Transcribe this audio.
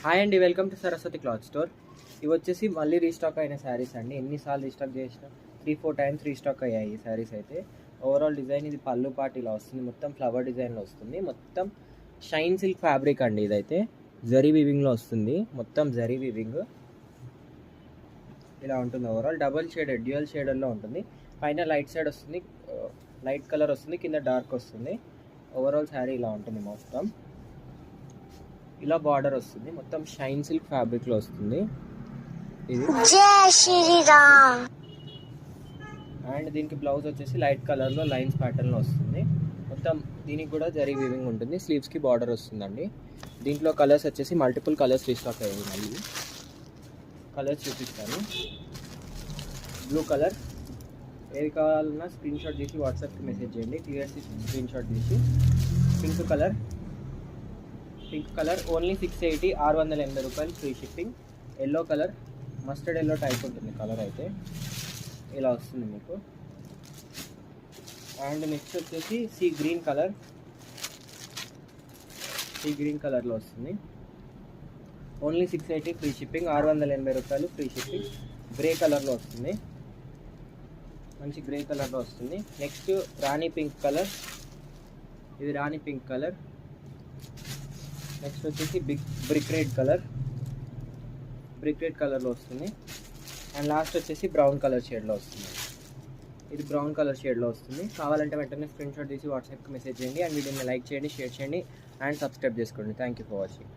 Hi అండి, welcome to Saraswati cloth store. ఇవి వచ్చేసి మళ్ళీ రీస్టాక్ అయిన శారీస్ అండి. ఎన్నిసార్లు రీస్టాక్ చేసినా 3-4 టైమ్స్ రీస్టాక్ అయ్యాయి ఈ శారీస్ అయితే. ఓవరాల్ డిజైన్ ఇది పళ్ళు పార్ట్ ఇలా వస్తుంది, మొత్తం ఫ్లవర్ డిజైన్లో వస్తుంది. మొత్తం షైన్ సిల్క్ ఫ్యాబ్రిక్ అండి. ఇదైతే జరీ వీవింగ్లో వస్తుంది, మొత్తం జరీ వీవింగ్ ఇలా ఉంటుంది. ఓవరాల్ డబల్ షేడెడ్ డ్యూయల్ షేడర్లో ఉంటుంది. పైన లైట్ సైడ్ వస్తుంది, లైట్ కలర్ వస్తుంది, కింద డార్క్ వస్తుంది. ఓవరాల్ శారీ ఇలా ఉంటుంది. మొత్తం ఇలా బార్డర్ వస్తుంది, మొత్తం షైన్ సిల్క్ ఫ్యాబ్రిక్ లో వస్తుంది ఇది. అండ్ దీనికి బ్లౌజ్ వచ్చేసి లైట్ కలర్ లో లైన్స్ ప్యాటర్న్ లో వస్తుంది. మొత్తం దీనికి కూడా జరీ వీవింగ్ ఉంటుంది. స్లీవ్స్ కి బార్డర్ వస్తుందండి. దీంట్లో కలర్స్ వచ్చేసి మల్టిపుల్ కలర్స్ రీస్టాక్ అయ్యాయి. మళ్ళీ కలర్స్ చూపిస్తాను. బ్లూ కలర్, ఏది కావాలన్నా స్క్రీన్ షాట్ తీసి వాట్సాప్కి మెసేజ్ చేయండి. క్లియర్ స్క్రీన్ షాట్ తీసి. పింక్ కలర్ ఓన్లీ 680, 680 రూపాయలు free shipping. Yellow colour, mustard yellow type ఉంటుంది కలర్ అయితే, ఇలా వస్తుంది మీకు. అండ్ నెక్స్ట్ వచ్చేసి సీ గ్రీన్ కలర్లో వస్తుంది. ఓన్లీ 680 ఫ్రీ షిప్పింగ్, 680 రూపాయలు ఫ్రీ షిప్పింగ్. గ్రే కలర్లో వస్తుంది, మంచి గ్రే కలర్లో వస్తుంది. నెక్స్ట్ రాణి పింక్ కలర్, ఇది రాణి పింక్ కలర్. నెక్స్ట్ వచ్చేసి బ్రిక్ రెడ్ కలర్లో వస్తుంది. అండ్ లాస్ట్ వచ్చేసి బ్రౌన్ కలర్ షేడ్లో వస్తుంది. ఇది బ్రౌన్ కలర్ షేడ్లో వస్తుంది. కావాలంటే వెంటనే స్క్రీన్ షాట్ తీసి వాట్సాప్కి మెసేజ్ చేయండి. అండ్ వీడియోని లైక్ చేయండి, షేర్ చేయండి అండ్ సబ్స్క్రైబ్ చేసుకోండి. Thank you for watching.